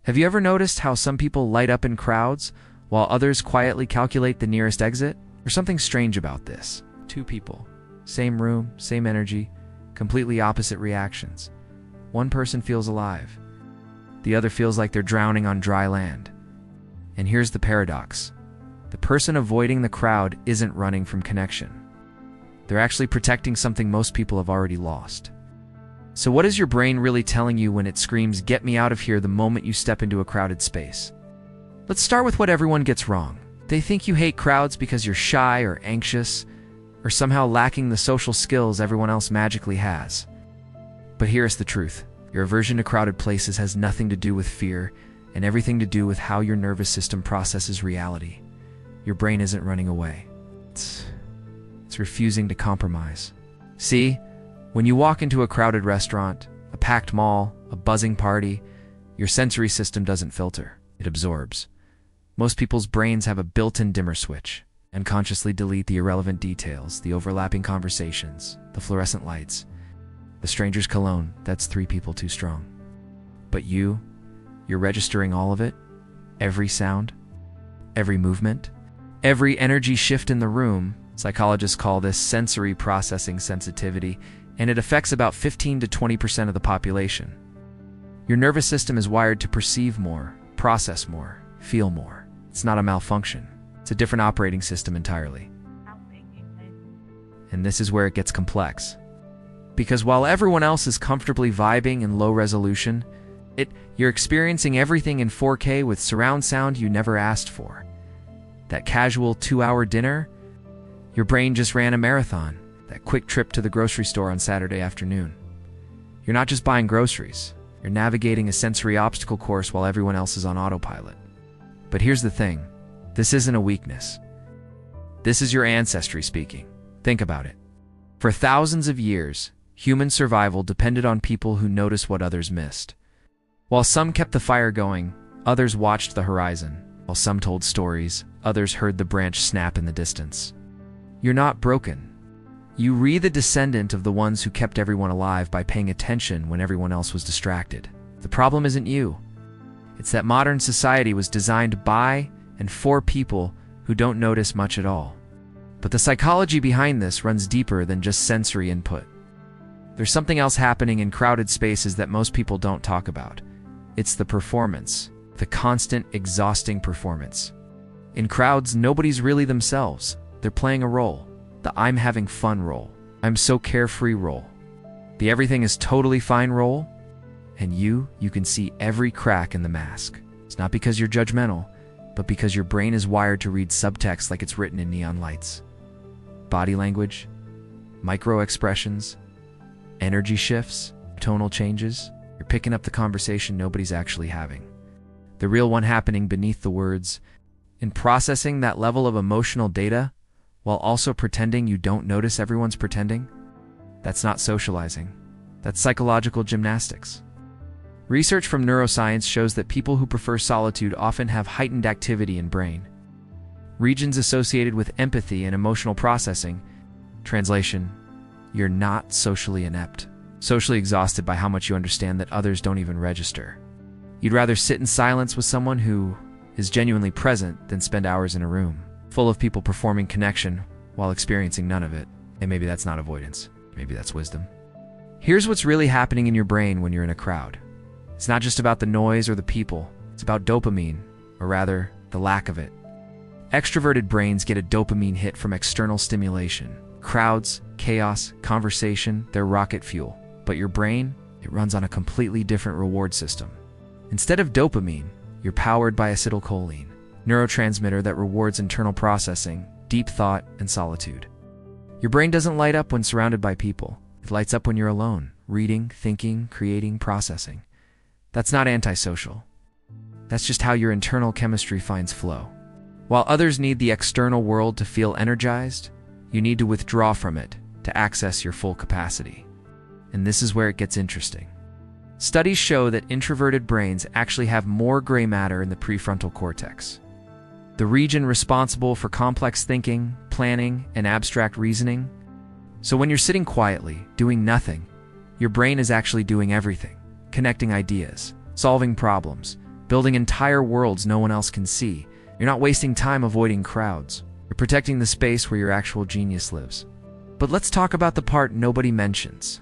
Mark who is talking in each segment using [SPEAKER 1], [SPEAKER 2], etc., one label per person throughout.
[SPEAKER 1] Have you ever noticed how some people light up in crowds while others quietly calculate the nearest exit? There's something strange about this. Two people, same room, same energy, completely opposite reactions. One person feels alive. The other feels like they're drowning on dry land. And here's the paradox. The person avoiding the crowd isn't running from connection. They're actually protecting something most people have already lost. So what is your brain really telling you when it screams, "Get me out of here," the moment you step into a crowded space? Let's start with what everyone gets wrong. They think you hate crowds because you're shy or anxious, or somehow lacking the social skills everyone else magically has. But here's the truth. Your aversion to crowded places has nothing to do with fear and everything to do with how your nervous system processes reality. Your brain isn't running away. It's refusing to compromise. See, when you walk into a crowded restaurant, a packed mall, a buzzing party, your sensory system doesn't filter. It absorbs. Most people's brains have a built-in dimmer switch and consciously delete the irrelevant details, the overlapping conversations, the fluorescent lights, the stranger's cologne. That's 3 people too strong. But you're registering all of it, every sound, every movement, every energy shift in the room. Psychologists call this sensory processing sensitivity, and it affects about 15 to 20% of the population. Your nervous system is wired to perceive more, process more, feel more. It's not a malfunction. It's a different operating system entirely. And this is where it gets complex. Because while everyone else is comfortably vibing in low resolution, you're experiencing everything in 4K with surround sound you never asked for. That casual 2-hour dinner, your brain just ran a marathon. That quick trip to the grocery store on Saturday afternoon. You're not just buying groceries. You're navigating a sensory obstacle course while everyone else is on autopilot. But here's the thing. This isn't a weakness. This is your ancestry speaking. Think about it. For thousands of years, human survival depended on people who noticed what others missed. While some kept the fire going, others watched the horizon. While some told stories, others heard the branch snap in the distance. You're not broken. You re the descendant of the ones who kept everyone alive by paying attention when everyone else was distracted. The problem isn't you. It's that modern society was designed by and for people who don't notice much at all. But the psychology behind this runs deeper than just sensory input. There's something else happening in crowded spaces that most people don't talk about. It's the performance, the constant, exhausting performance. In crowds, nobody's really themselves. They're playing a role. The "I'm having fun" role. "I'm so carefree" role. The "everything is totally fine" role. And you can see every crack in the mask. It's not because you're judgmental, but because your brain is wired to read subtext like it's written in neon lights. Body language, micro expressions, energy shifts, tonal changes. You're picking up the conversation nobody's actually having. The real one happening beneath the words. In processing that level of emotional data, while also pretending you don't notice everyone's pretending, that's not socializing. That's psychological gymnastics. Research from neuroscience shows that people who prefer solitude often have heightened activity in brain. Regions associated with empathy and emotional processing. Translation: you're not socially inept. Socially exhausted by how much you understand that others don't even register. You'd rather sit in silence with someone who is genuinely present than spend hours in a room full of people performing connection while experiencing none of it. And maybe that's not avoidance. Maybe that's wisdom. Here's what's really happening in your brain when you're in a crowd. It's not just about the noise or the people. It's about dopamine, or rather, the lack of it. Extroverted brains get a dopamine hit from external stimulation. Crowds, chaos, conversation, they're rocket fuel. But your brain, it runs on a completely different reward system. Instead of dopamine, you're powered by acetylcholine, neurotransmitter that rewards internal processing, deep thought, and solitude. Your brain doesn't light up when surrounded by people. It lights up when you're alone, reading, thinking, creating, processing. That's not antisocial. That's just how your internal chemistry finds flow. While others need the external world to feel energized, you need to withdraw from it to access your full capacity. And this is where it gets interesting. Studies show that introverted brains actually have more gray matter in the prefrontal cortex, the region responsible for complex thinking, planning, and abstract reasoning. So when you're sitting quietly, doing nothing, your brain is actually doing everything, connecting ideas, solving problems, building entire worlds no one else can see. You're not wasting time avoiding crowds. You're protecting the space where your actual genius lives. But let's talk about the part nobody mentions.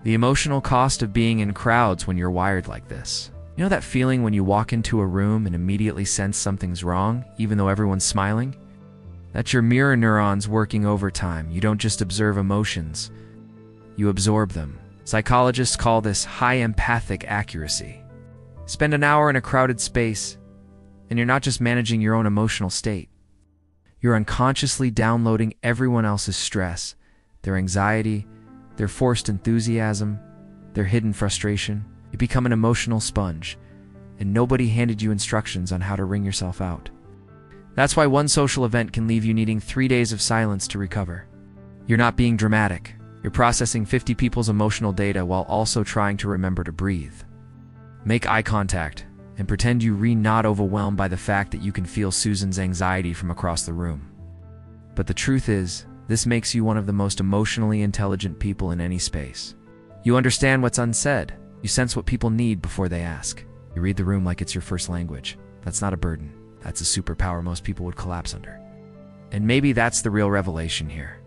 [SPEAKER 1] The emotional cost of being in crowds when you're wired like this. You know that feeling when you walk into a room and immediately sense something's wrong, even though everyone's smiling? That's your mirror neurons working overtime. You don't just observe emotions, you absorb them. Psychologists call this high empathic accuracy. Spend an hour in a crowded space, and you're not just managing your own emotional state. You're unconsciously downloading everyone else's stress, their anxiety, their forced enthusiasm, their hidden frustration. You become an emotional sponge, and nobody handed you instructions on how to wring yourself out. That's why one social event can leave you needing 3 days of silence to recover. You're not being dramatic. You're processing 50 people's emotional data while also trying to remember to breathe. Make eye contact and pretend you're not overwhelmed by the fact that you can feel Susan's anxiety from across the room. But the truth is, this makes you one of the most emotionally intelligent people in any space. You understand what's unsaid. You sense what people need before they ask. You read the room like it's your first language. That's not a burden. That's a superpower most people would collapse under. And maybe that's the real revelation here.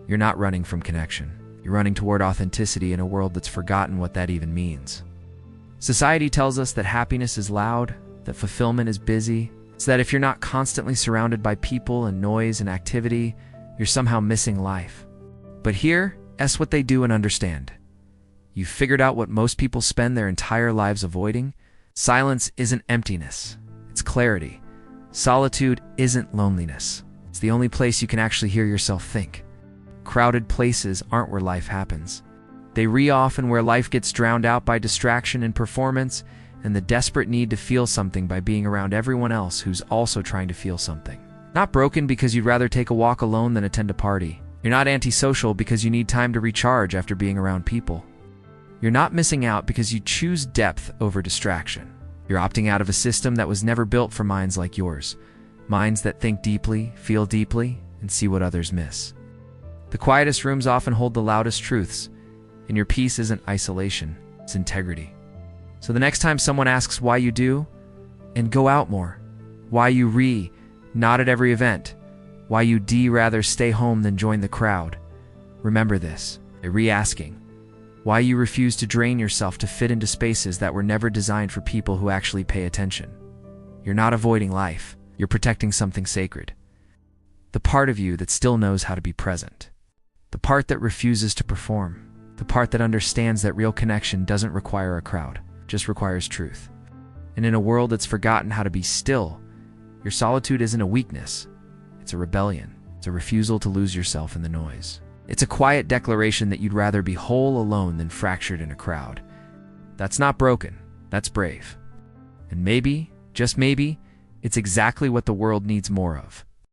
[SPEAKER 1] You're not running from connection. You're running toward authenticity in a world that's forgotten what that even means. Society tells us that happiness is loud, that fulfillment is busy. It's that if you're not constantly surrounded by people and noise and activity, you're somehow missing life. But here, that's what they do and understand. You've figured out what most people spend their entire lives avoiding. Silence isn't emptiness. It's clarity. Solitude isn't loneliness. It's the only place you can actually hear yourself think. Crowded places aren't where life happens. They often where life gets drowned out by distraction and performance and the desperate need to feel something by being around everyone else who's also trying to feel something. Not broken because you'd rather take a walk alone than attend a party. You're not antisocial because you need time to recharge after being around people. You're not missing out because you choose depth over distraction. You're opting out of a system that was never built for minds like yours. Minds that think deeply, feel deeply, and see what others miss. The quietest rooms often hold the loudest truths, and your peace isn't isolation, it's integrity. So the next time someone asks why you do, and go out more. Why you not at every event. Why you rather stay home than join the crowd. Remember this, asking. Why you refuse to drain yourself to fit into spaces that were never designed for people who actually pay attention. You're not avoiding life, you're protecting something sacred. The part of you that still knows how to be present. The part that refuses to perform. The part that understands that real connection doesn't require a crowd, just requires truth. And in a world that's forgotten how to be still, your solitude isn't a weakness. It's a rebellion. It's a refusal to lose yourself in the noise. It's a quiet declaration that you'd rather be whole alone than fractured in a crowd. That's not broken. That's brave. And maybe, just maybe, it's exactly what the world needs more of.